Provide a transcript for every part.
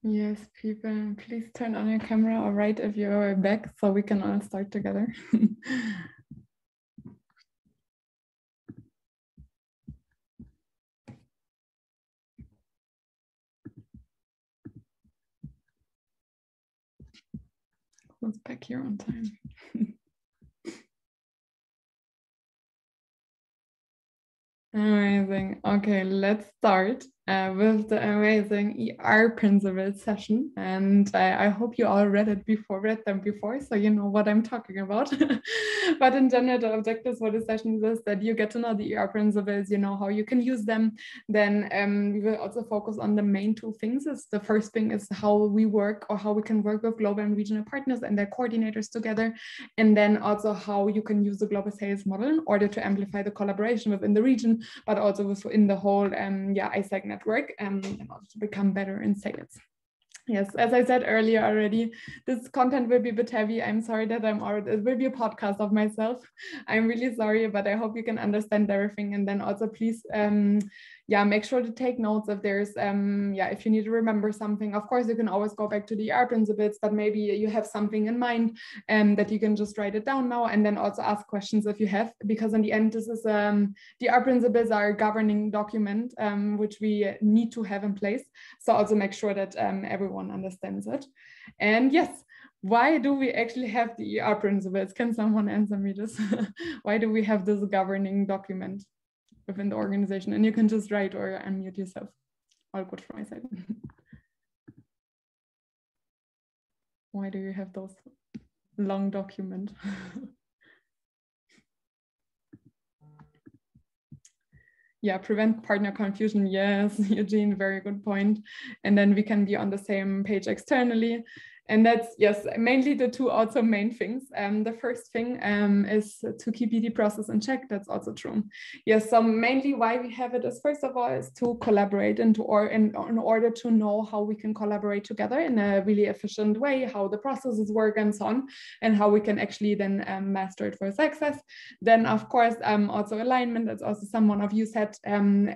Yes, people, please turn on your camera or right if you're back so we can all start together. Who's back here on time? Amazing. Okay, let's start with the amazing ER principles session. And I hope you all read them before, so you know what I'm talking about. But in general, the objectives for the session is that you get to know the ER principles, you know how you can use them. Then we will also focus on the main two things. The first thing is how we work or how we can work with global and regional partners and their coordinators together. And then also how you can use the global sales model in order to amplify the collaboration within the region, but also within the whole ISAC network in order to become better in sales. Yes, as I said earlier already, this content will be a bit heavy. I'm sorry that it will be a podcast of myself. I'm really sorry, but I hope you can understand everything. And then also please, make sure to take notes if there's, if you need to remember something. Of course, you can always go back to the ER principles, but maybe you have something in mind that you can just write it down now and then also ask questions if you have, because in the end, this is the ER principles are a governing document, which we need to have in place. So also make sure that everyone understands it. And yes, why do we actually have the ER principles? Can someone answer me this? Why do we have this governing document within the organization? And you can just write or unmute yourself. All good from my side. Why do you have those long document? Yeah, prevent partner confusion. Yes, Eugene, very good point. And then we can be on the same page externally. And that's, yes, mainly the two also main things. The first thing is to keep the process in check. That's also true. Yes, so mainly why we have it is, first of all, is to collaborate in order to know how we can collaborate together in a really efficient way, how the processes work and so on, and how we can actually then master it for success. Then, of course, also alignment, as also someone of you said,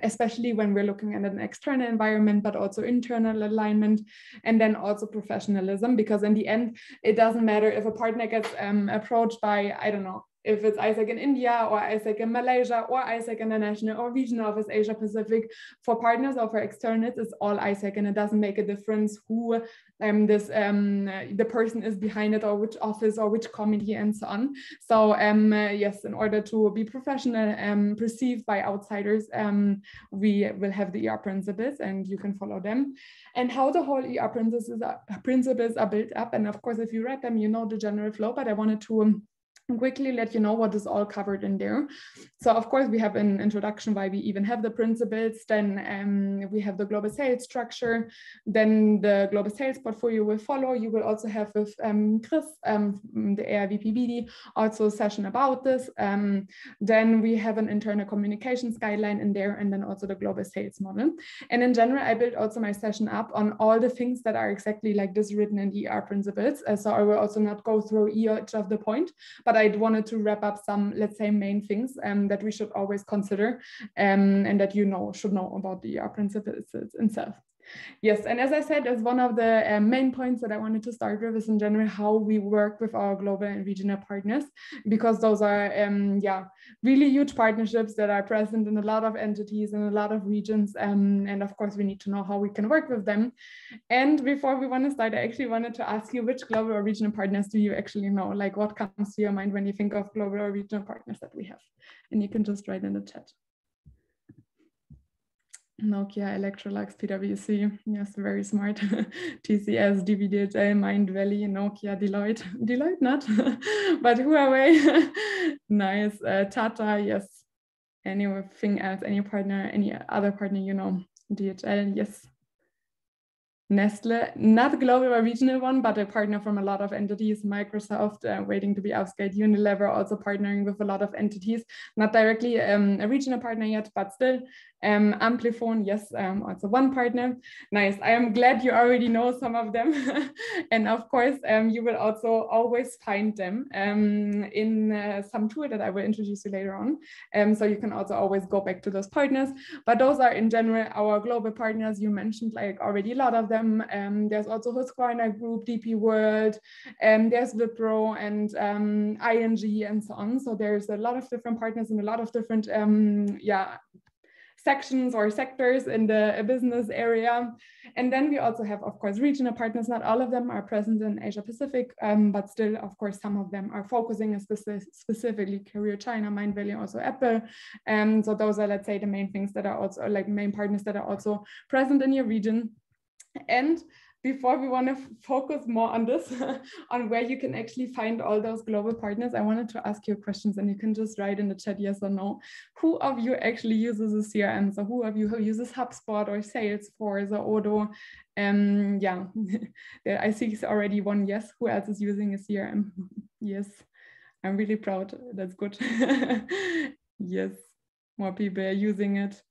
especially when we're looking at an external environment, but also internal alignment, and then also professionalism, because in the end, it doesn't matter if a partner gets approached by, I don't know, if it's ISAC in India or ISAC in Malaysia or ISAC International or Regional Office Asia Pacific. For partners or for externals, it's all ISAC, and it doesn't make a difference who the person is behind it or which office or which committee and so on. So yes, in order to be professional, perceived by outsiders, we will have the ER principles and you can follow them. And how the whole ER principles are built up. And of course, if you read them, you know the general flow, but I wanted to quickly let you know what is all covered in there. So of course we have an introduction why we even have the principles, then we have the global sales structure, then the global sales portfolio will follow. You will also have with Chris, the AIVPBD, also a session about this. Then we have an internal communications guideline in there, and then also the global sales model. And in general, I built also my session up on all the things that are exactly like this written in the ER principles. So I will also not go through each of the point, but I wanted to wrap up some, let's say, main things that we should always consider and that you should know about the ER principles itself. Yes, and as I said, as one of the main points that I wanted to start with is in general how we work with our global and regional partners, because those are really huge partnerships that are present in a lot of entities in a lot of regions, and of course we need to know how we can work with them. And before we want to start, I actually wanted to ask you, which global or regional partners do you actually know? Like, what comes to your mind when you think of global or regional partners that we have? And you can just write in the chat. Nokia, Electrolux, PwC, yes, very smart. TCS, DBDHL, Mind Valley, Nokia, Deloitte not, but Huawei, nice. Tata, yes. Anything else, any partner, any other partner, DHL, yes. Nestle, not a global or regional one, but a partner from a lot of entities. Microsoft, waiting to be upscaled. Unilever, also partnering with a lot of entities. Not directly a regional partner yet, but still. Amplifon, yes, also one partner. Nice. I am glad you already know some of them. And of course, you will also always find them in some tool that I will introduce you later on. So you can also always go back to those partners. But those are in general our global partners. You mentioned like already a lot of them. Consortium. There's also Husqvarna Group, DP World, there's Wipro and ING and so on. So there's a lot of different partners and a lot of different sections or sectors in the business area. And then we also have, of course, regional partners. Not all of them are present in Asia Pacific, but still, of course, some of them are focusing specifically Korea, China, Mindvalley, also Apple. So those are, let's say, the main things that are also like main partners that are also present in your region. And before we want to focus more on this, on where you can actually find all those global partners, I wanted to ask you questions, and you can just write in the chat yes or no. Who of you actually uses a CRM? So who of you who uses HubSpot or Salesforce or Odoo? Yeah, I see already one yes. Who else is using a CRM? Yes, I'm really proud. That's good. Yes, more people are using it.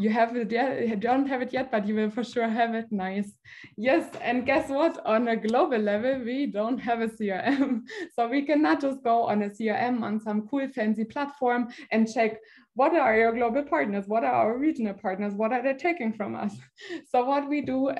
You have it yet, you don't have it yet, but you will for sure have it. Nice. Yes, and guess what? On a global level, we don't have a CRM. So we cannot just go on a CRM on some cool fancy platform and check what are your global partners, what are our regional partners, what are they taking from us? So what we do,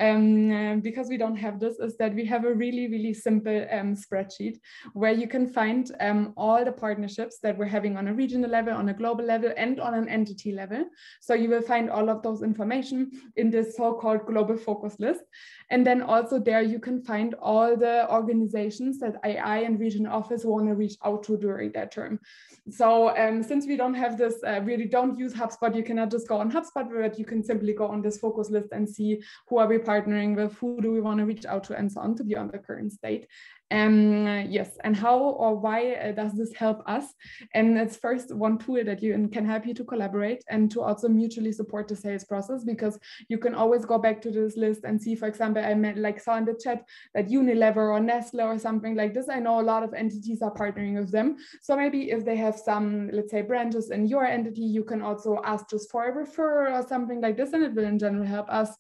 because we don't have this, is that we have a really, really simple spreadsheet where you can find all the partnerships that we're having on a regional level, on a global level, and on an entity level. So you will find all of those information in this so-called global focus list. And then also there you can find all the organizations that AI and regional office want to reach out to during that term. So since we don't have this, really don't use HubSpot, you cannot just go on HubSpot, but you can simply go on this focus list and see who are we partnering with, who do we want to reach out to, and so on, to be on the current state. Yes, and how or why does this help us? And it's first one tool that can help you to collaborate and to also mutually support the sales process, because you can always go back to this list and see, for example, I saw in the chat that Unilever or Nestle or something like this, I know a lot of entities are partnering with them. So maybe if they have some, let's say, branches in your entity, you can also ask just for a referral or something like this, and it will in general help us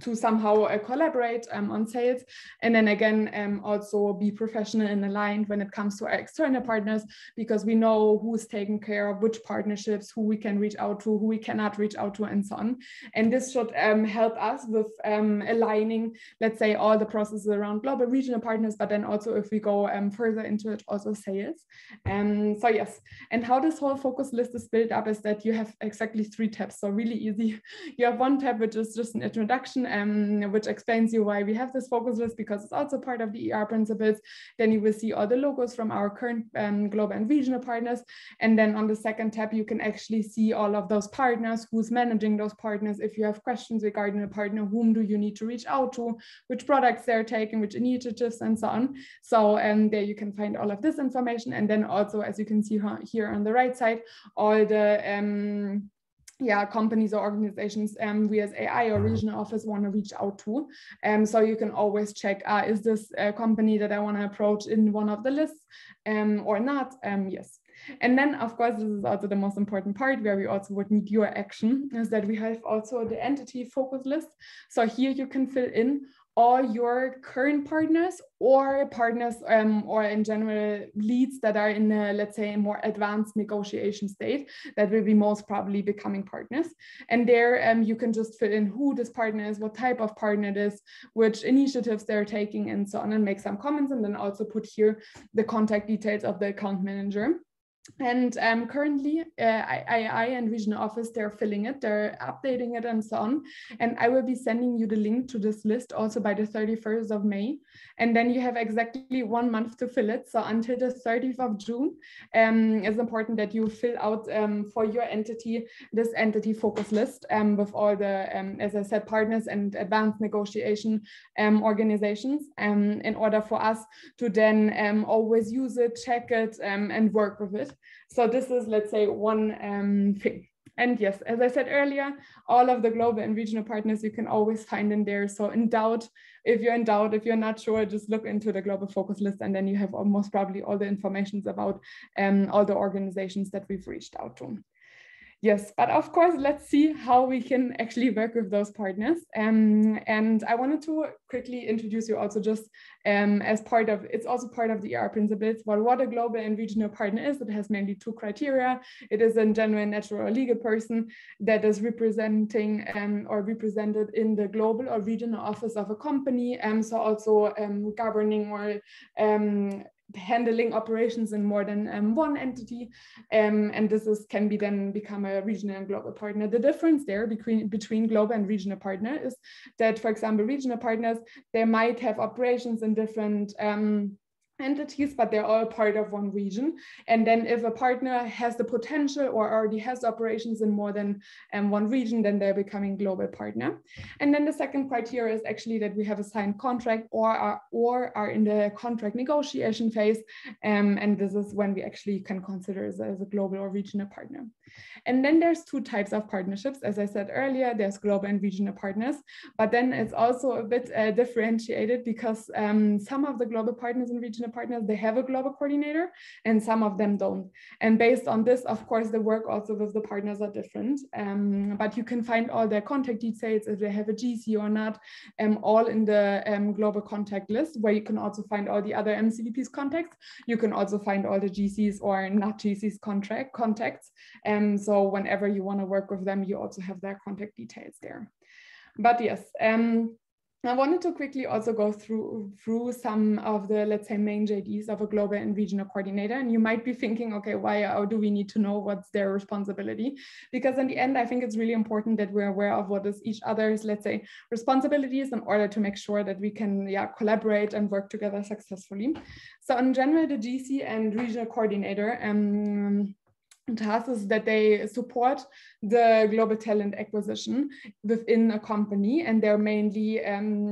to somehow collaborate on sales. And then again, also be professional and aligned when it comes to our external partners, because we know who's taking care of which partnerships, who we can reach out to, who we cannot reach out to, and so on. And this should help us with aligning, let's say, all the processes around global regional partners, but then also if we go further into it, also sales. So yes, and how this whole focus list is built up is that you have exactly 3 tabs, so really easy. You have one tab which is just an introduction, which explains you why we have this focus list, because it's also part of the ER principles. Then you will see all the logos from our current global and regional partners. And then on the second tab, you can actually see all of those partners, who's managing those partners. If you have questions regarding a partner, whom do you need to reach out to, which products they're taking, which initiatives, and so on. So there you can find all of this information. And then also, as you can see here on the right side, all the companies or organizations we as AI or regional office want to reach out to. So you can always check, is this a company that I want to approach in one of the lists or not? Yes. And then, of course, this is also the most important part where we also would need your action, is that we have also the entity focus list. So here you can fill in all your current partners or partners or in general leads that are in a, let's say, a more advanced negotiation state that will be most probably becoming partners. And there you can just fill in who this partner is, what type of partner it is, which initiatives they're taking, and so on, and make some comments, and then also put here the contact details of the account manager. And currently AI and regional office, they're filling it, they're updating it, and so on. And I will be sending you the link to this list also by the 31st of May. And then you have exactly 1 month to fill it. So until the 30th of June, it's important that you fill out for your entity, this entity focus list with all the, as I said, partners and advanced negotiation organizations in order for us to then always use it, check it, and work with it. So this is, let's say, one thing. And yes, as I said earlier, all of the global and regional partners you can always find in there. So if you're not sure, just look into the global focus list, and then you have almost probably all the information about all the organizations that we've reached out to. Yes, but of course, let's see how we can actually work with those partners. And I wanted to quickly introduce you also just as part of, it's also part of the ER principles, what a global and regional partner is. It has mainly two criteria. It is a genuine, natural, or legal person that is representing or represented in the global or regional office of a company. So also governing or handling operations in more than one entity, and this can be then become a regional and global partner. The difference there between global and regional partner is that, for example, regional partners, they might have operations in different entities, but they're all part of one region. And then if a partner has the potential or already has operations in more than one region, then they're becoming global partner. And then the second criteria is actually that we have a signed contract or are in the contract negotiation phase. And this is when we actually can consider as a global or regional partner. And then there's two types of partnerships. As I said earlier, there's global and regional partners, but then it's also a bit differentiated because some of the global partners and regional partners, they have a global coordinator and some of them don't. And based on this, of course, the work also with the partners are different. But you can find all their contact details, if they have a GC or not, all in the global contact list, where you can also find all the other MCVP's contacts. You can also find all the GCs or not GCs contacts. So whenever you want to work with them, you also have their contact details there. But yes, I wanted to quickly also go through some of the, let's say, main JDs of a global and regional coordinator. And you might be thinking, okay, why do we need to know what's their responsibility? Because in the end, I think it's really important that we're aware of what is each other's, let's say, responsibilities in order to make sure that we can collaborate and work together successfully. So in general, the GC and regional coordinator task is that they support the global talent acquisition within a company, and they're mainly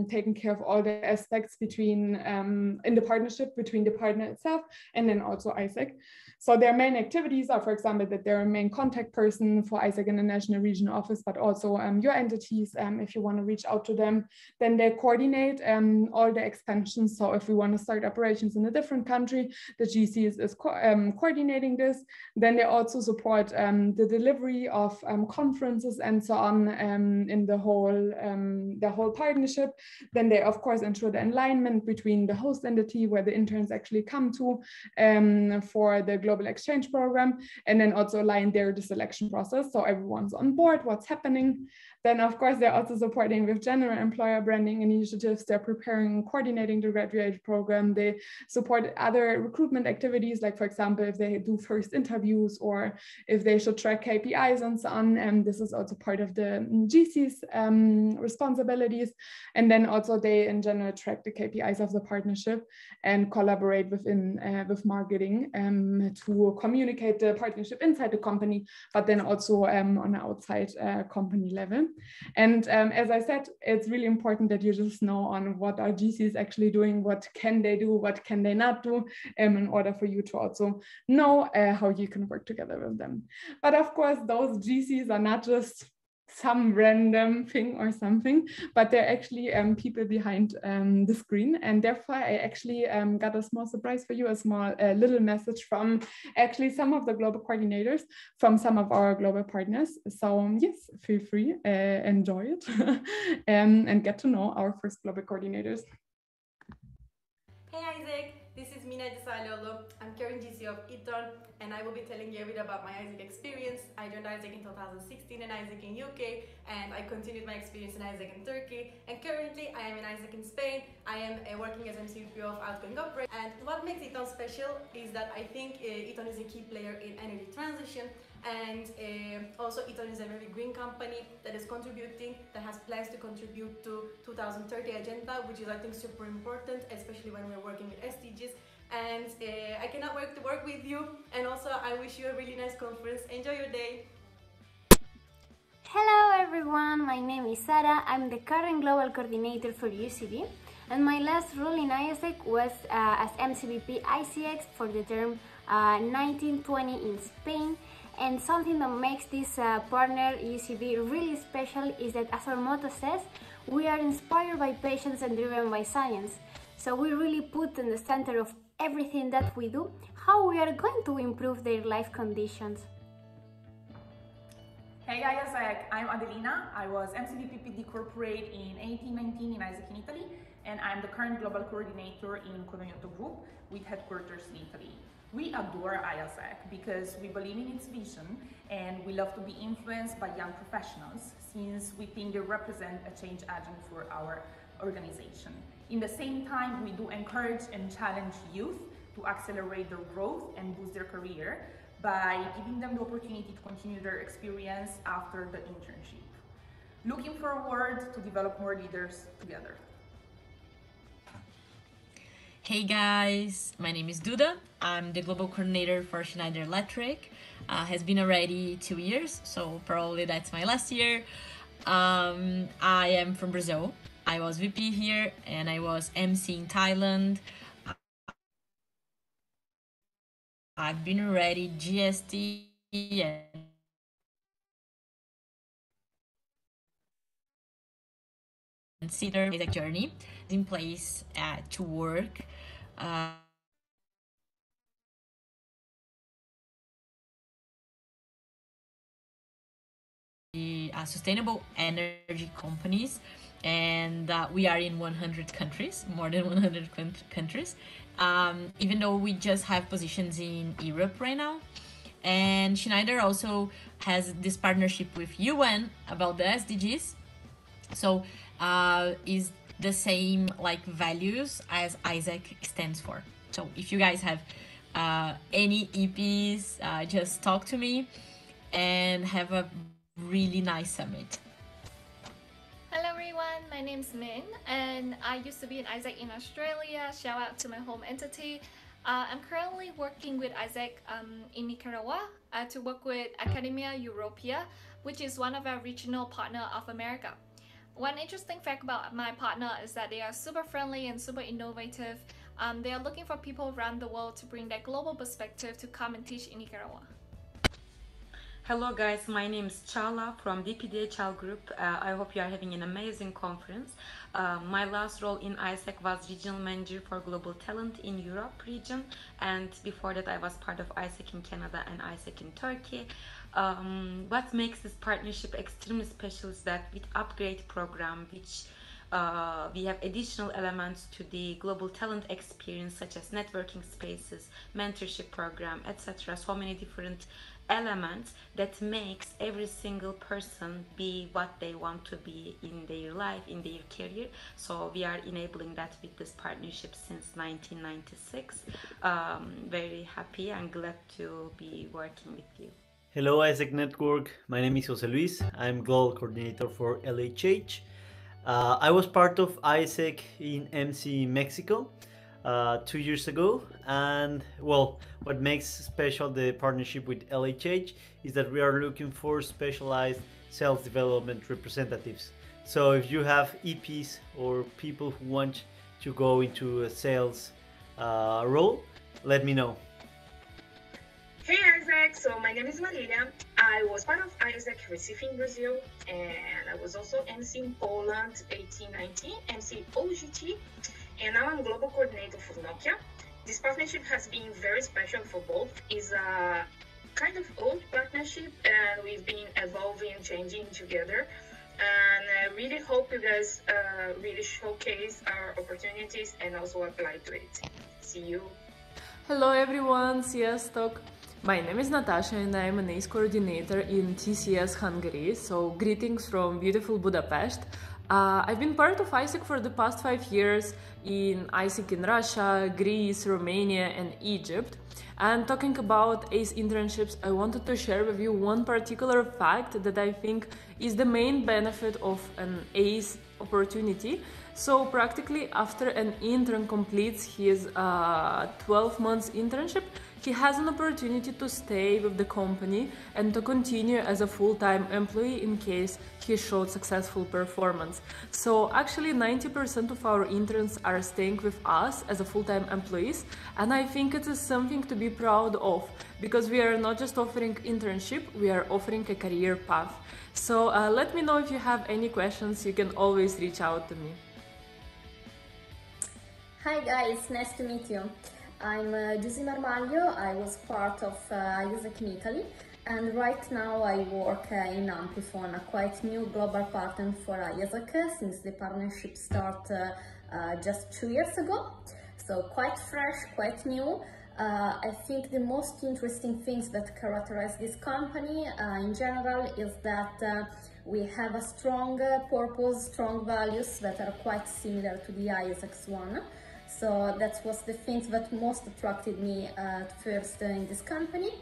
taking care of all the aspects between in the partnership between the partner itself and then also ISAC. So their main activities are, for example, that they're a main contact person for ISAC in the national regional office, but also your entities, if you want to reach out to them. Then they coordinate all the expansions. So if we want to start operations in a different country, the GC is coordinating this. Then they also support the delivery of conferences and so on in the whole partnership. Then they, of course, ensure the alignment between the host entity where the interns actually come to for the global exchange program, and then also align the selection process so everyone's on board, what's happening. Then, of course, they're also supporting with general employer branding initiatives. They're preparing and coordinating the graduate program. They support other recruitment activities, like, for example, if they do first interviews or if they should track KPIs and so on. And this is also part of the GC's responsibilities. And then also they, in general, track the KPIs of the partnership and collaborate with marketing to communicate the partnership inside the company, but then also on an outside company level. And as I said, it's really important that you just know on what are GCs actually doing, what can they do, what can they not do, in order for you to also know how you can work together with them. But of course, those GCs are not just some random thing or something, but they're actually people behind the screen. And therefore, I actually got a small surprise for you, a small little message from actually some of the global coordinators from some of our global partners. So yes, feel free, enjoy it, and get to know our first global coordinators. Hey Isaac, this is Mina Desalolo. I'm current GC of Eton, and I will be telling you a bit about my Isaac experience. I joined Isaac in 2016 and Isaac in UK, and I continued my experience in Isaac in Turkey. And currently, I am in Isaac in Spain. I am working as MCP of Outgoing Operations. And what makes Eton special is that I think Eton is a key player in energy transition, and also Eton is a very green company that is contributing, that has plans to contribute to 2030 agenda, which is I think super important, especially when we're working with SDGs. And I cannot wait to work with you, and also I wish you a really nice conference. Enjoy your day. Hello everyone, my name is Sara. I'm the current global coordinator for UCB, and my last role in ISAC was as MCVP ICX for the term 1920 in Spain. And something that makes this partner UCB really special is that, as our motto says, we are inspired by patients and driven by science. So we really put in the center of everything that we do how we are going to improve their life conditions. Hey Isaac, I'm Adelina. I was MCVPPD Corporate in 1819 in Isaac in Italy, and I'm the current Global Coordinator in Codognoto Group with headquarters in Italy. We adore Isaac because we believe in its vision and we love to be influenced by young professionals since we think they represent a change agent for our organization. In the same time, we do encourage and challenge youth to accelerate their growth and boost their career by giving them the opportunity to continue their experience after the internship. Looking forward to develop more leaders together. Hey guys, my name is Duda. I'm the global coordinator for Schneider Electric. Has been already 2 years, so probably that's my last year. I am from Brazil. I was VP here and I was MC in Thailand. I've been already GST and consider a journey in place to work. Sustainable energy companies, and we are in 100 countries, more than 100 countries, even though we just have positions in Europe right now. And Schneider also has this partnership with UN about the SDGs, so is the same like values as Isaac stands for. So if you guys have any EPs, just talk to me and have a really nice summit. Hello everyone, my name's Min and I used to be in Isaac in Australia. Shout out to my home entity. I'm currently working with Isaac in Nicaragua to work with Academia Europea, which is one of our regional partner of America. One interesting fact about my partner is that they are super friendly and super innovative. They are looking for people around the world to bring their global perspective to come and teach in Nicaragua. Hello guys, my name is Chala from DPDHL Group. I hope you are having an amazing conference. My last role in ISEC was Regional Manager for Global Talent in Europe region, and before that I was part of ISEC in Canada and ISEC in Turkey. What makes this partnership extremely special is that with Upgrade program, which we have additional elements to the global talent experience, such as networking spaces, mentorship program, etc. So many different elements that makes every single person be what they want to be in their life, in their career. So we are enabling that with this partnership since 1996. Very happy and glad to be working with you. Hello Isaac Network, my name is Jose Luis. I'm Global Coordinator for LHH. I was part of ISEC in MC Mexico 2 years ago, and well, what makes special the partnership with LHH is that we are looking for specialized sales development representatives. So if you have EPs or people who want to go into a sales role, let me know. Hey Isaac, so my name is Marilia. I was part of Isaac Recife in Brazil, and I was also MC in Poland 1819, MC OGT, and now I'm Global Coordinator for Nokia. This partnership has been very special for both. It's a kind of old partnership and we've been evolving and changing together. And I really hope you guys really showcase our opportunities and also apply to it. See you. Hello everyone, CS Talk. My name is Natasha and I am an ACE coordinator in TCS Hungary, so greetings from beautiful Budapest. I've been part of ISEC for the past 5 years in ISEC in Russia, Greece, Romania and Egypt. And talking about ACE internships, I wanted to share with you one particular fact that I think is the main benefit of an ACE opportunity. So practically after an intern completes his 12 months internship, he has an opportunity to stay with the company and to continue as a full-time employee in case he showed successful performance. So actually 90% of our interns are staying with us as a full-time employees, and I think it is something to be proud of because we are not just offering internship, we are offering a career path. So let me know if you have any questions, you can always reach out to me. Hi guys, nice to meet you. I'm Giusy Marmaglio. I was part of ISEC in Italy And right now I work in Amplifon, a quite new global partner for ISAC since the partnership started just 2 years ago. So quite fresh, quite new. I think the most interesting things that characterize this company in general is that we have a strong purpose, strong values that are quite similar to the ISAC's one. So that was the things that most attracted me at first in this company.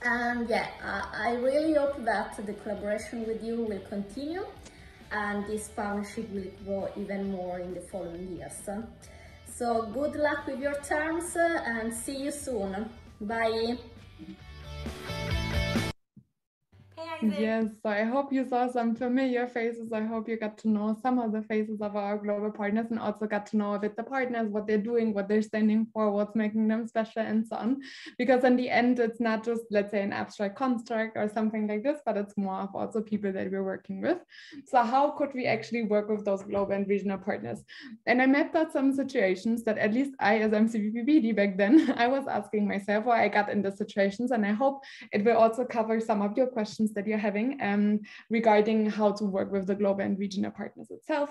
And yeah, I really hope that the collaboration with you will continue and this partnership will grow even more in the following years. So good luck with your terms and see you soon. Bye. Yes, so I hope you saw some familiar faces. I hope you got to know some of the faces of our global partners and also got to know a bit the partners, what they're doing, what they're standing for, what's making them special and so on. Because in the end, it's not just, let's say, an abstract construct or something like this, but it's more of also people that we're working with. So how could we actually work with those global and regional partners? And I mapped out some situations that at least I, as MCVPBD back then, I was asking myself, or I got in the situations, and I hope it will also cover some of your questions that you're having regarding how to work with the global and regional partners itself.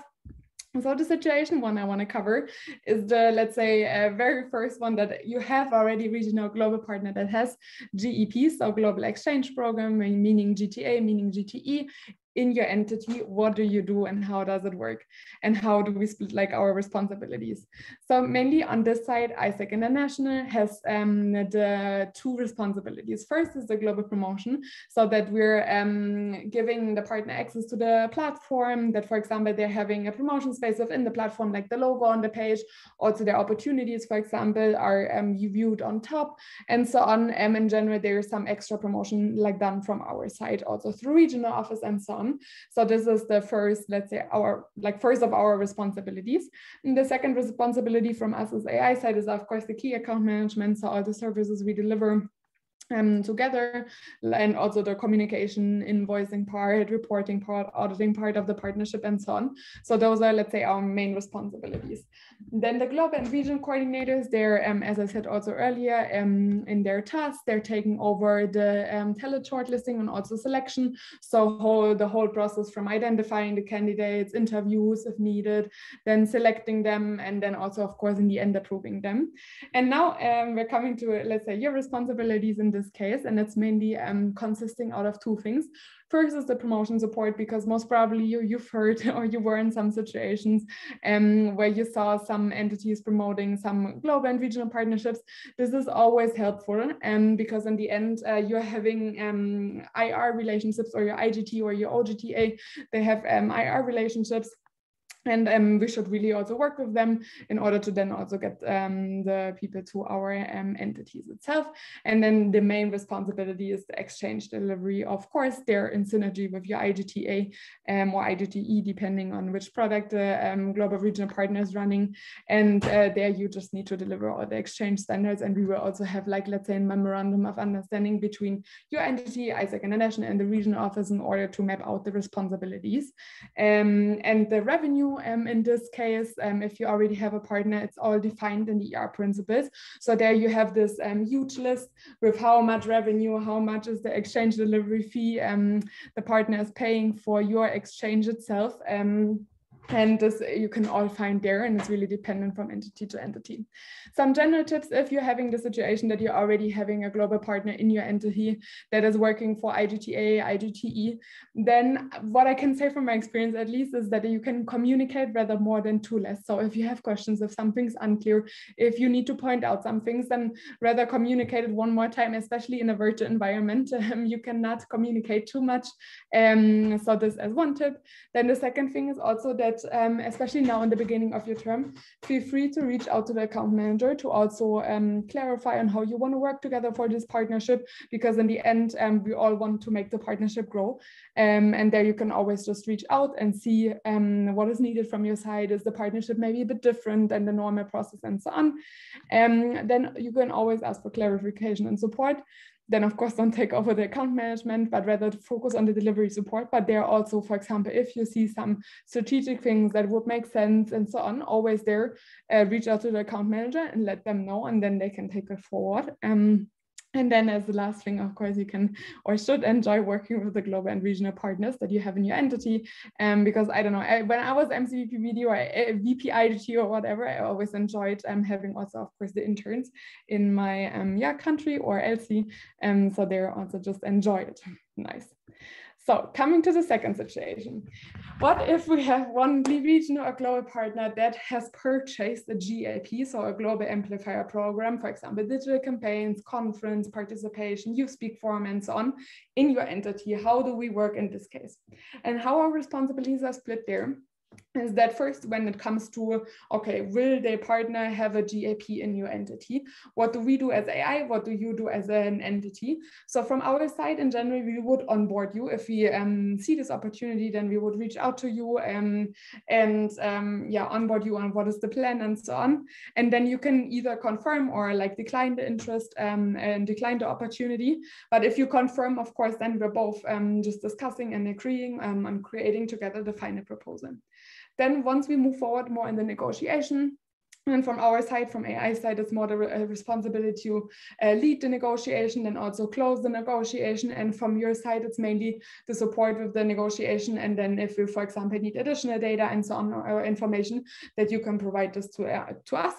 So the situation one I want to cover is the, let's say, very first one that you have already regional global partner that has GEP, so Global Exchange Program, meaning GTA, meaning GTE, in your entity. What do you do and how does it work? And how do we split like our responsibilities? So mainly on this side, ISAC International has the two responsibilities. First is the global promotion, so that we're giving the partner access to the platform, that for example, they're having a promotion space within the platform, like the logo on the page. Also their opportunities, for example, are viewed on top and so on. In general, there's some extra promotion like done from our side, also through regional office and so on. So this is the first, let's say, our first of our responsibilities. And the second responsibility from us as AI side is of course the key account management. So all the services we deliver together, and also the communication, invoicing part, reporting part, auditing part of the partnership and so on. So those are, let's say, our main responsibilities. Then the global and region coordinators, they're, as I said also earlier, in their tasks, they're taking over the talent shortlisting and also selection. So the whole process from identifying the candidates, interviews if needed, then selecting them, and then also, of course, in the end, approving them. And now we're coming to, let's say, your responsibilities in this case, and it's mainly consisting out of two things. First is the promotion support, because most probably you've heard or you were in some situations where you saw some entities promoting some global and regional partnerships. This is always helpful because in the end you're having IR relationships, or your IGT or your OGTA, they have IR relationships. And we should really also work with them in order to then also get the people to our entities itself. And then the main responsibility is the exchange delivery. Of course, they're in synergy with your IGTA or IGTE, depending on which product the global regional partner is running. And there you just need to deliver all the exchange standards. And we will also have, like, let's say, a memorandum of understanding between your entity, ISAC International, and the regional office in order to map out the responsibilities. And the revenue in this case, if you already have a partner, it's all defined in the ER principles. So there you have this huge list with how much revenue, how much is the exchange delivery fee the partner is paying for your exchange itself. And this you can all find there, and it's really dependent from entity to entity. Some general tips: if you're having the situation that you're already having a global partner in your entity that is working for IGTA, IGTE, then what I can say from my experience at least is that you can communicate rather more than two less. So if you have questions, if something's unclear, if you need to point out some things, then rather communicate it one more time, especially in a virtual environment. You cannot communicate too much. So this as one tip. Then the second thing is also that especially now in the beginning of your term, feel free to reach out to the account manager to also clarify on how you want to work together for this partnership, because in the end, we all want to make the partnership grow. And there you can always just reach out and see what is needed from your side. Is the partnership maybe a bit different than the normal process and so on? Then you can always ask for clarification and support. Then of course don't take over the account management, but rather focus on the delivery support. But there also, for example, if you see some strategic things that would make sense and so on, always there, reach out to the account manager and let them know, and then they can take it forward. And then as the last thing, of course, you can or should enjoy working with the global and regional partners that you have in your entity. Because I don't know, when I was MCVP video or VP IDT or whatever, I always enjoyed having also, of course, the interns in my country or LC. So they're also just enjoy it. Nice. So coming to the second situation, what if we have one regional or global partner that has purchased a GAP, so a global amplifier program, for example, digital campaigns, conference, participation, youth speak forum, and so on, in your entity? How do we work in this case? And how our responsibilities are split there is that first, when it comes to, okay, will the partner have a GAP in your entity? What do we do as AI? What do you do as an entity? So from our side, in general, we would onboard you. If we see this opportunity, then we would reach out to you and onboard you on what is the plan and so on. And then you can either confirm or like decline the interest and decline the opportunity. But if you confirm, of course, then we're both just discussing and agreeing on creating together the final proposal. Then once we move forward more in the negotiation, and from our side, from AI side, it's more the responsibility to lead the negotiation and also close the negotiation. And from your side, it's mainly the support with the negotiation. And then if you, for example, need additional data and so on, or information, that you can provide this to us.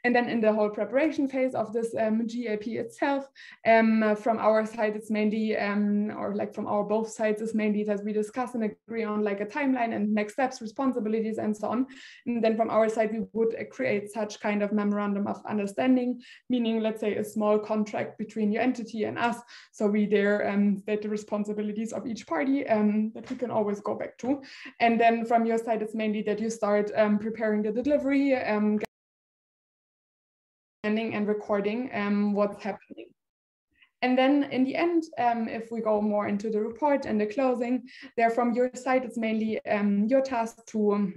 And then in the whole preparation phase of this GAP itself, from our side, it's mainly, or like from our both sides, it's mainly that we discuss and agree on like a timeline and next steps, responsibilities, and so on. And then from our side, we would create such kind of memorandum of understanding, meaning, let's say, a small contract between your entity and us. So we there state the responsibilities of each party that we can always go back to. And then from your side, it's mainly that you start preparing the delivery, and recording what's happening. And then in the end, if we go more into the report and the closing, there from your side, it's mainly your task to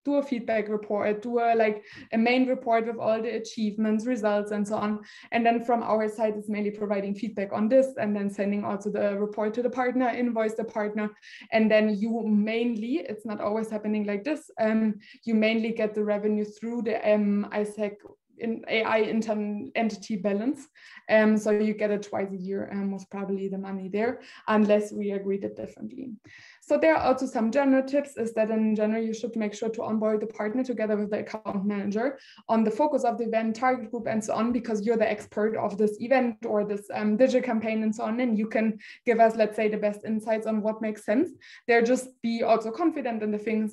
do a feedback report, do a main report with all the achievements, results, and so on. And then from our side, it's mainly providing feedback on this and then sending also the report to the partner, invoice the partner. And then you mainly, it's not always happening like this, you mainly get the revenue through the ISAC in AI entity balance. So you get it twice a year, most probably the money there, unless we agreed it differently. So there are also some general tips, is that in general, you should make sure to onboard the partner together with the account manager on the focus of the event, target group, and so on, because you're the expert of this event or this digital campaign and so on, and you can give us, let's say, the best insights on what makes sense. There, just be also confident in the things,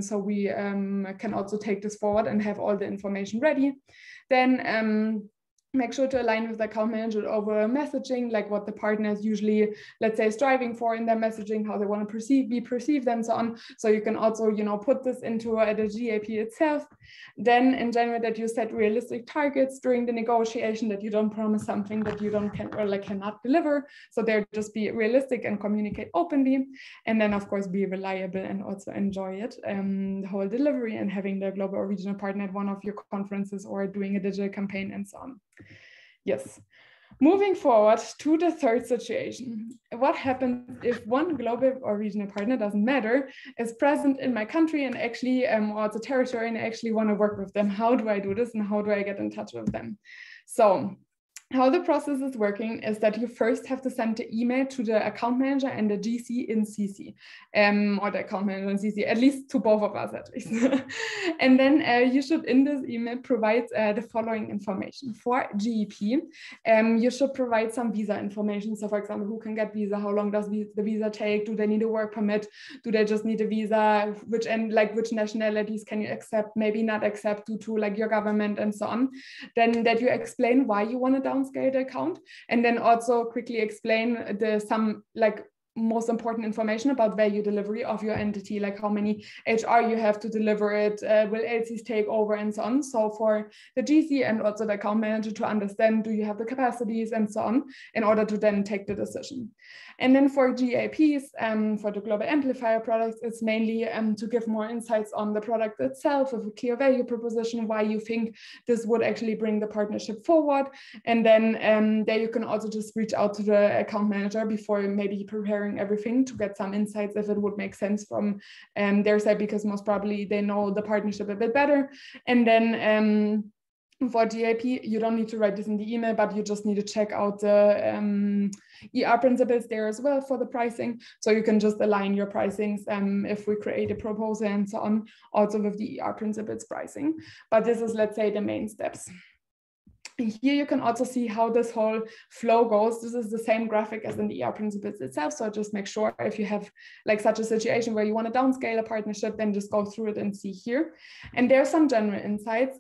so we can also take this forward and have all the information ready. Then make sure to align with the account manager over messaging, like what the partner is usually, let's say, striving for in their messaging, how they want to be perceived, and so on. So you can also, put this into the GAP itself. Then in general, that you set realistic targets during the negotiation, that you don't promise something that you cannot deliver. So there, just be realistic and communicate openly. And then of course, be reliable and also enjoy it, the whole delivery, and having the global or regional partner at one of your conferences or doing a digital campaign and so on. Yes. Moving forward to the third situation. What happens if one global or regional partner, doesn't matter, is present in my country and actually, or the territory, and I actually want to work with them? How do I do this, and how do I get in touch with them? So how the process is working is that you first have to send the email to the account manager and the GC in CC, or the account manager in CC, at least to both of us at least. And then you should in this email provide the following information. For GEP, you should provide some visa information. So for example, who can get visa, how long does the visa take, do they need a work permit, do they just need a visa, which nationalities can you accept, maybe not accept due to your government, and so on. Then that you explain why you want to downscale the account, and then also quickly explain some most important information about value delivery of your entity, like how many HR you have to deliver it, will LCs take over, and so on. So for the GC and also the account manager to understand, do you have the capacities and so on, in order to then take the decision. And then for GAPs, for the global amplifier products, it's mainly to give more insights on the product itself, with a clear value proposition, why you think this would actually bring the partnership forward. And then there you can also just reach out to the account manager before maybe preparing everything, to get some insights if it would make sense from their side, because most probably they know the partnership a bit better. And then For GAP, you don't need to write this in the email, but you just need to check out the ER principles there as well for the pricing. So you can just align your pricings if we create a proposal and so on, also with the ER principles pricing. But this is, let's say, the main steps. Here you can also see how this whole flow goes. This is the same graphic as in the ER principles itself. So just make sure if you have like such a situation where you want to downscale a partnership, then just go through it and see here. And there's some general insights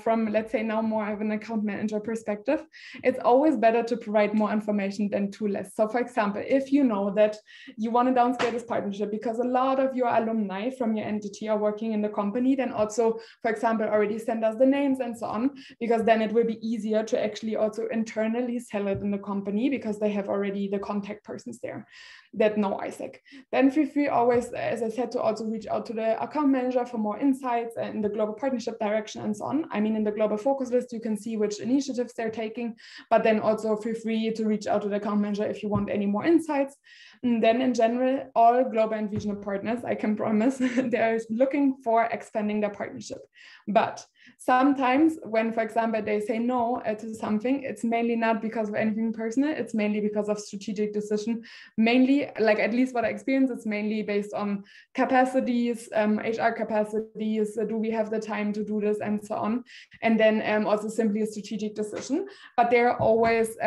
from, let's say, now more of an account manager perspective. It's always better to provide more information than too less. So for example, if you know that you want to downscale this partnership because a lot of your alumni from your entity are working in the company, then also, for example, already send us the names and so on, because then it will be easier to actually also internally sell it in the company because they have already the contact persons there that know ISAC. Then feel free always, as I said, to also reach out to the account manager for more insights in the global partnership direction and so on. I mean, in the global focus list, you can see which initiatives they're taking, but then also feel free to reach out to the account manager if you want any more insights. And then in general, all global and regional partners, I can promise, they're looking for expanding their partnership. But sometimes when, for example, they say no to something, it's mainly not because of anything personal, it's mainly because of strategic decision. Mainly, like at least what I experience, it's mainly based on capacities, HR capacities, do we have the time to do this and so on. And then also simply a strategic decision, but they're always,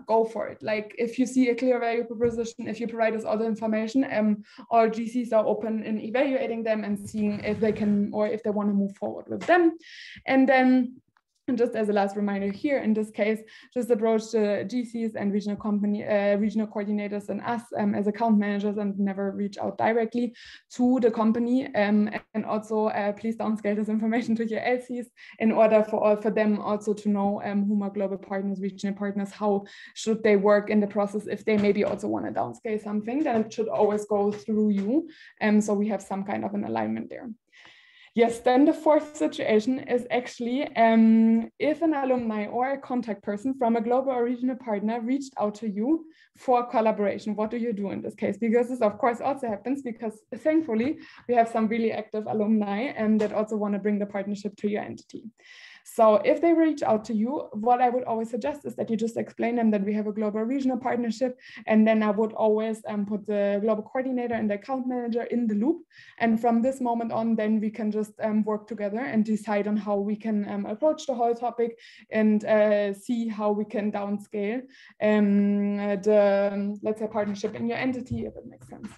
go for it. Like if you see a clear value proposition, if you provide us all the information, all GCs are open in evaluating them and seeing if they can, or if they want to move forward with them. And then just as a last reminder here, in this case, just approach the GCs and regional coordinators and us as account managers and never reach out directly to the company. And also please downscale this information to your LCs in order for them also to know whom are global partners, regional partners, how should they work in the process if they maybe also want to downscale something, then it should always go through you. So we have some kind of an alignment there. Yes, then the fourth situation is actually if an alumni or a contact person from a global or regional partner reached out to you for collaboration, what do you do in this case? Because this, of course, also happens because thankfully we have some really active alumni that also want to bring the partnership to your entity. So if they reach out to you, what I would always suggest is that you just explain them that we have a global regional partnership. And then I would always put the global coordinator and the account manager in the loop. And from this moment on, then we can just work together and decide on how we can approach the whole topic and see how we can downscale the, let's say, partnership in your entity, if it makes sense.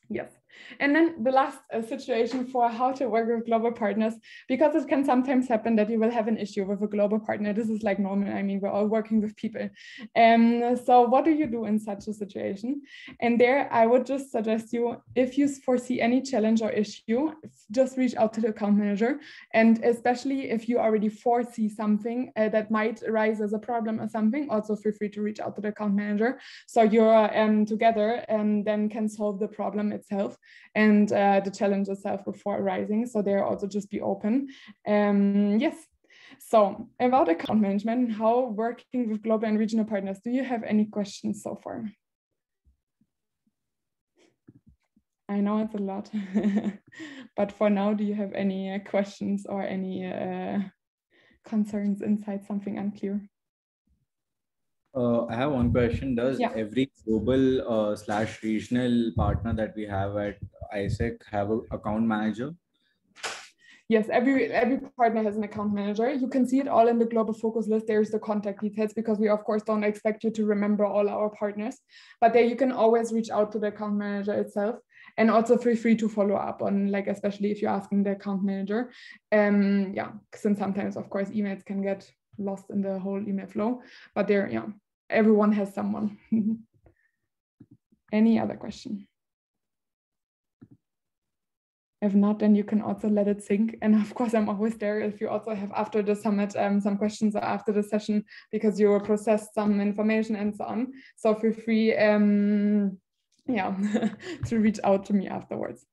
Yes. And then the last situation for how to work with global partners, because it can sometimes happen that you will have an issue with a global partner. This is like normal. I mean, we're all working with people. So what do you do in such a situation? And there I would just suggest you, if you foresee any challenge or issue, just reach out to the account manager. And especially if you already foresee something that might arise as a problem or something, also feel free to reach out to the account manager. So you're together and then can solve the problem itself and the challenge itself before arising. So there also just be open. Yes. So about account management, how working with global and regional partners, do you have any questions so far? I know it's a lot, but for now, do you have any questions or any concerns, insights, something unclear? I have one question. Does every global / regional partner that we have at ISAC have an account manager? Yes, every partner has an account manager. You can see it all in the global focus list. There's the contact details because we, of course, don't expect you to remember all our partners. But there you can always reach out to the account manager itself. And also feel free to follow up on, like, especially if you're asking the account manager. Since sometimes, of course, emails can get lost in the whole email flow. But there, everyone has someone. Any other question? If not, then you can also let it sink. And of course, I'm always there if you also have after the summit some questions or after the session, because you will process some information and so on. So feel free to reach out to me afterwards.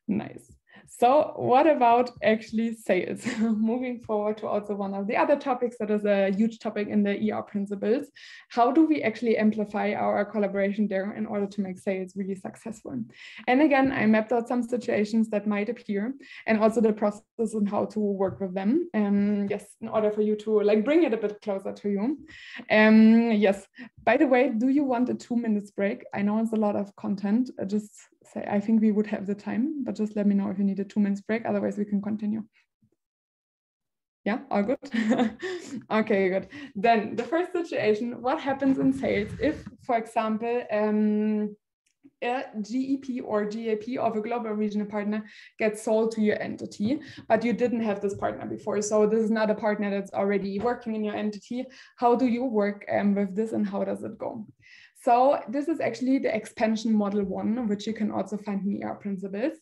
Nice. So what about actually sales? Moving forward to also one of the other topics that is a huge topic in the ER principles. How do we actually amplify our collaboration there in order to make sales really successful? And again, I mapped out some situations that might appear and also the process and how to work with them. Yes, in order for you to like bring it a bit closer to you. Yes, by the way, do you want a 2 minutes break? I know it's a lot of content. Just say, I think we would have the time, but just let me know if you need a 2 minutes break. Otherwise, we can continue. Yeah, all good? Okay, good. Then the first situation, what happens in sales if, for example, a GEP or GAP of a global regional partner gets sold to your entity, but you didn't have this partner before. So this is not a partner that's already working in your entity. How do you work with this and how does it go? So this is actually the expansion model 1, which you can also find in ER principles.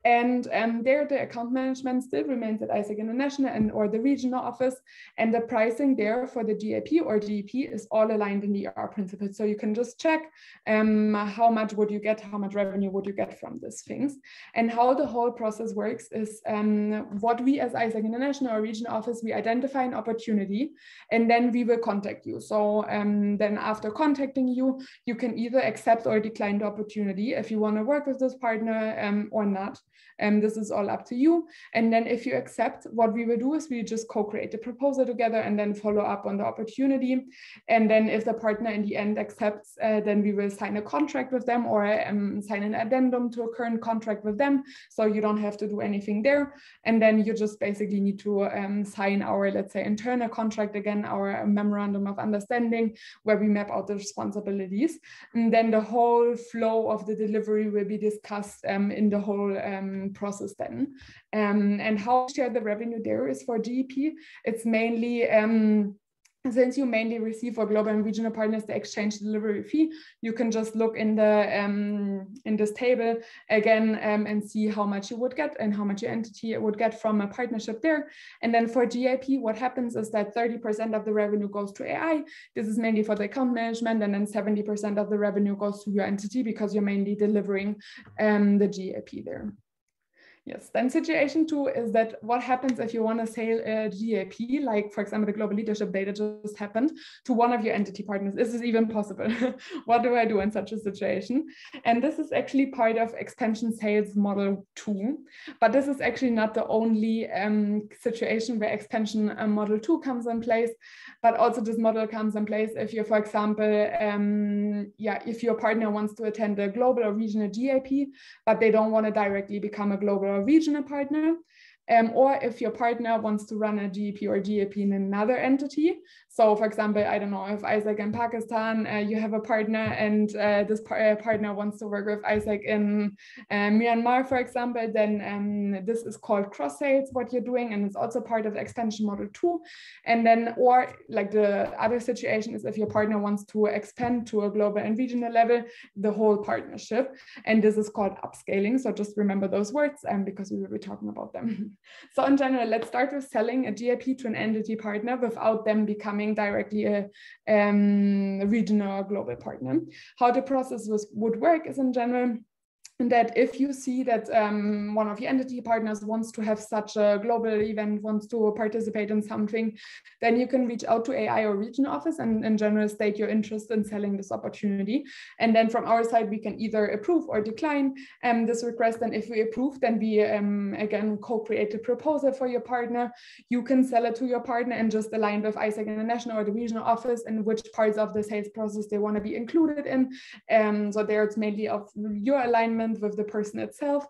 And there the account management still remains at ISEC International and or the regional office. And the pricing there for the GAP or GEP is all aligned in the ER principles. So you can just check how much would you get, how much revenue would you get from these things. And how the whole process works is what we as ISEC International or regional office, we identify an opportunity and then we will contact you. So then after contacting you, you can either accept or decline the opportunity if you want to work with this partner or not. This is all up to you. And then if you accept, what we will do is we just co-create the proposal together and then follow up on the opportunity. And then if the partner in the end accepts, then we will sign a contract with them or sign an addendum to a current contract with them. So you don't have to do anything there. And then you just basically need to sign our, let's say, internal contract again, our memorandum of understanding, where we map out the responsibilities. And then the whole flow of the delivery will be discussed in the whole process then. And how to share the revenue there is for GEP. It's mainly since you mainly receive for global and regional partners the exchange delivery fee, you can just look in the in this table again and see how much you would get and how much your entity would get from a partnership there. And then for GIP, what happens is that 30% of the revenue goes to AI. This is mainly for the account management, and then 70% of the revenue goes to your entity because you're mainly delivering the GIP there. Yes, then situation 2 is that what happens if you want to sell a GAP, like for example, the global leadership data just happened to one of your entity partners. Is this even possible? What do I do in such a situation? And this is actually part of expansion sales model 2, but this is actually not the only situation where expansion model 2 comes in place, but also this model comes in place if you, for example, if your partner wants to attend a global or regional GAP, but they don't want to directly become a global or regional partner, or if your partner wants to run a GEP or GAP in another entity. So for example, I don't know, if ISEC in Pakistan, you have a partner and this partner wants to work with ISEC in Myanmar, for example, then this is called cross sales, what you're doing, and it's also part of the expansion model 2. And then, or like the other situation is if your partner wants to expand to a global and regional level, the whole partnership, and this is called upscaling. So just remember those words because we will be talking about them. So in general, let's start with selling a GIP to an entity partner without them becoming directly a regional or global partner. How the process would work is in general that if you see that one of your entity partners wants to have such a global event, wants to participate in something, then you can reach out to AI or regional office and in general state your interest in selling this opportunity. And then from our side, we can either approve or decline this request. And if we approve, then we again co-create a proposal for your partner. You can sell it to your partner and just align with ISEC International or the regional office and which parts of the sales process they want to be included in. So there it's mainly of your alignment with the person itself.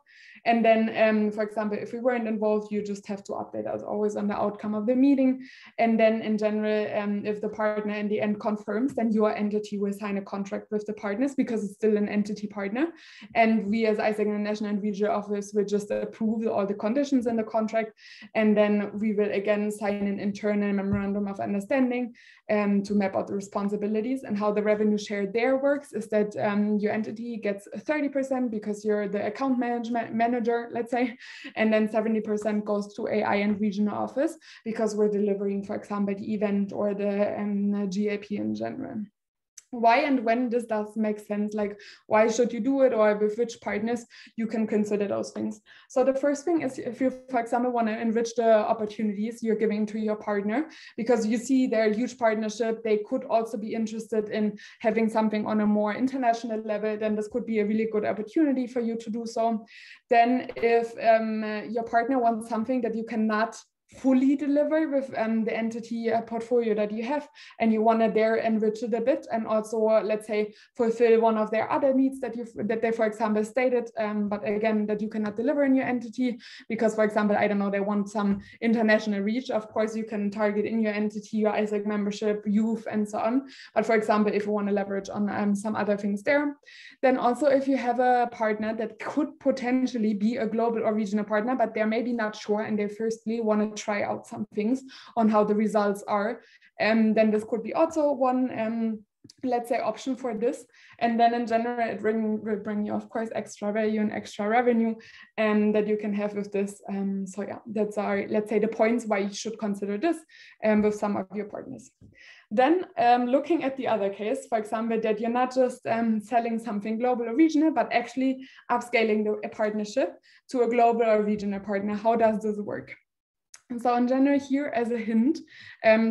And then, for example, if we weren't involved, you just have to update us always on the outcome of the meeting. And then in general, if the partner in the end confirms, then your entity will sign a contract with the partners because it's still an entity partner. And we as ISEC International and Regional Office will just approve all the conditions in the contract. And then we will again sign an internal memorandum of understanding to map out the responsibilities. And how the revenue share there works is that your entity gets 30% because you're the account manager, let's say, and then 70% goes to AI and regional office because we're delivering, for example, the event or the GAP in general. why and when this does make sense, like why should you do it, or with which partners you can consider those things. So the first thing is, if you, for example, want to enrich the opportunities you're giving to your partner, because you see they're a huge partnership, they could also be interested in having something on a more international level, then this could be a really good opportunity for you to do so. Then if your partner wants something that you cannot fully deliver with the entity portfolio that you have, and you want to there enrich it a bit, and also let's say fulfill one of their other needs that they, for example, stated, but again that you cannot deliver in your entity, because, for example, I don't know, they want some international reach. Of course, you can target in your entity your ISAC membership, youth, and so on. But for example, if you want to leverage on some other things there, then also if you have a partner that could potentially be a global or regional partner, but they're maybe not sure, and they firstly want to try out some things on how the results are, then this could be also one let's say option for this. And then in general it will bring you, of course, extra value and extra revenue that you can have with this. So yeah, that's our, let's say, the points why you should consider this with some of your partners. Then looking at the other case, for example, that you're not just selling something global or regional, but actually upscaling a partnership to a global or regional partner. How does this work? And so in general here, as a hint,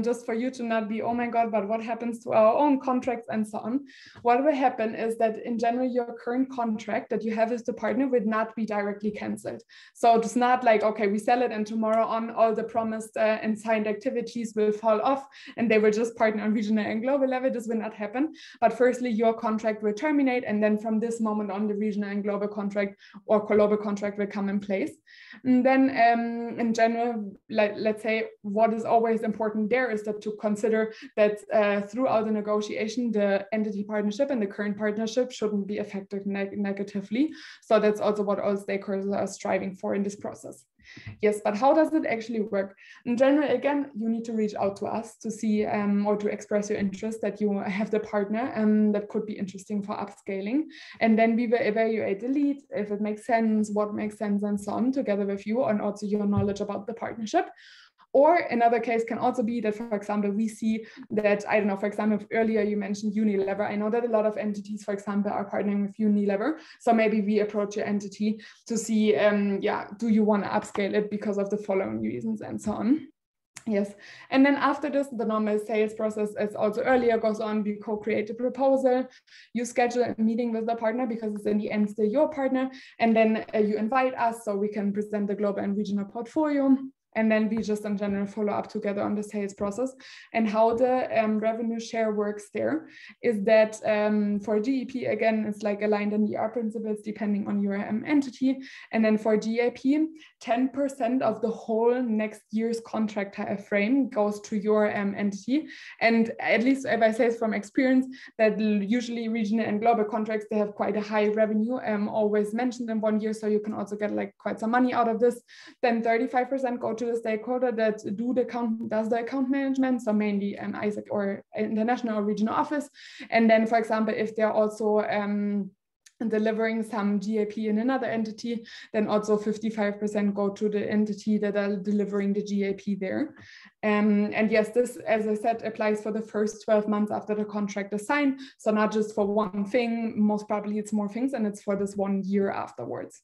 just for you to not be, oh my God, but what happens to our own contracts and so on, what will happen is that in general, your current contract that you have with the partner will not be directly canceled. So it's not like, okay, we sell it and tomorrow on all the promised and signed activities will fall off and they will just partner on regional and global level. This will not happen. But firstly, your contract will terminate. And then from this moment on, the regional and global contract or global contract will come in place. And then in general, let's say what is always important there is that to consider that throughout the negotiation, the entity partnership and the current partnership shouldn't be affected negatively. So that's also what all stakeholders are striving for in this process. Yes, but how does it actually work? In general, again, you need to reach out to us to see or to express your interest that you have the partner that could be interesting for upscaling. And then we will evaluate the lead, if it makes sense, what makes sense, and so on, together with you, and also your knowledge about the partnership. Or another case can also be that, for example, we see that, I don't know, for example, earlier you mentioned Unilever. I know that a lot of entities, for example, are partnering with Unilever. So maybe we approach your entity to see, do you want to upscale it because of the following reasons and so on. Yes, and then after this, the normal sales process, as also earlier, goes on. We co-create a proposal, you schedule a meeting with the partner because it's in the end still your partner, and then you invite us so we can present the global and regional portfolio. And then we just in general follow up together on the sales process. And how the revenue share works there is that for GEP, again, it's like aligned in ER principles depending on your entity. And then for GAP, 10% of the whole next year's contract frame goes to your entity. And at least if I say from experience, that usually regional and global contracts, they have quite a high revenue, always mentioned in 1 year. So you can also get like quite some money out of this. Then 35% go to the stakeholder that does the account management, so mainly ISAC or international or regional office. And then, for example, if they're also delivering some GAP in another entity, then also 55% go to the entity that are delivering the GAP there. And yes, this, as I said, applies for the first 12 months after the contract is signed. So not just for one thing, most probably it's more things, and it's for this 1 year afterwards.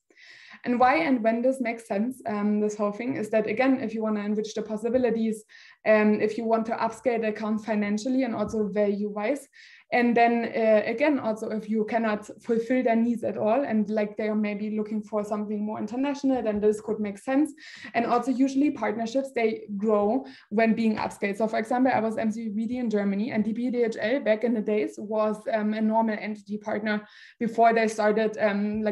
And why and when this makes sense, this whole thing, is that, again, if you want to enrich the possibilities, if you want to upscale the account financially and also value-wise, and then again, also if you cannot fulfill their needs at all, and like they are maybe looking for something more international, then this could make sense. And also usually partnerships, they grow when being upscaled. So for example, I was MCBD in Germany, and DPDHL back in the days was a normal entity partner before they started,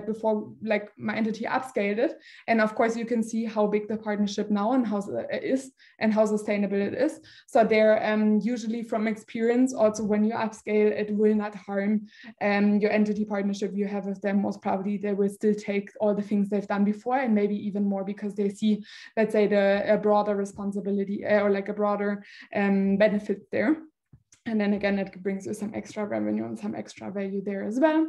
before my entity upscaled it. And of course, you can see how big the partnership now and how it is and how sustainable it is. So they're usually from experience, also when you upscale, it will not harm your entity partnership you have with them. Most probably they will still take all the things they've done before, and maybe even more, because they see, let's say, a broader responsibility or like a broader benefit there. And then again, it brings you some extra revenue and some extra value there as well.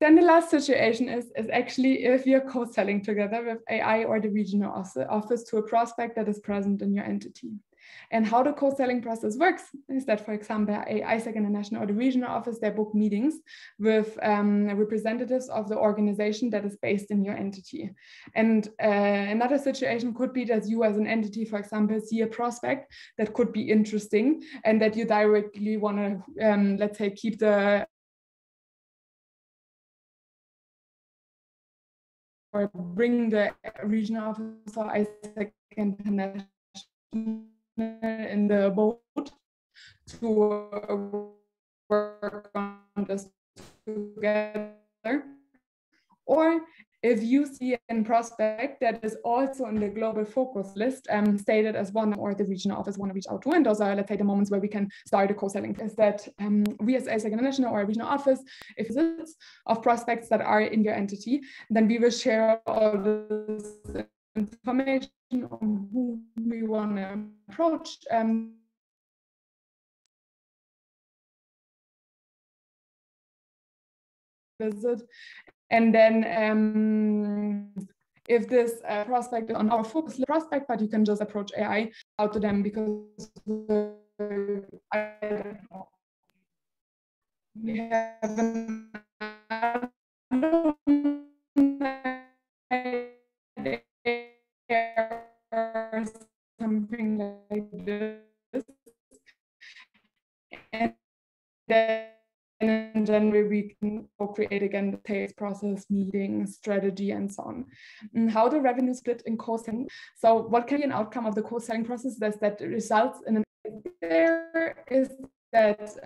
Then the last situation is actually if you're co-selling together with AI or the regional office to a prospect that is present in your entity. And how the co-selling process works is that, for example, ISEC International or the regional office, they book meetings with representatives of the organization that is based in your entity. And another situation could be that you as an entity, for example, see a prospect that could be interesting and that you directly want to, let's say, keep the or bring the regional office or ISEC International in the boat to work on this together. Or if you see a prospect that is also in the global focus list, stated as one, or the regional office want to reach out to, and those are, let's say, the moments where we can start a co-selling, is that we as ISEC International or a regional office, if it's of prospects that are in your entity, then we will share all this information on who we want to approach, visit. And then if this prospect is on our focus prospect, but you can just approach AI out to them because I don't know, we have or something like this. And then in January, we can co-create again the sales process, meetings, strategy, and so on. And how the revenue split in co-selling. So what can be an outcome of the co-selling process that results in an there is that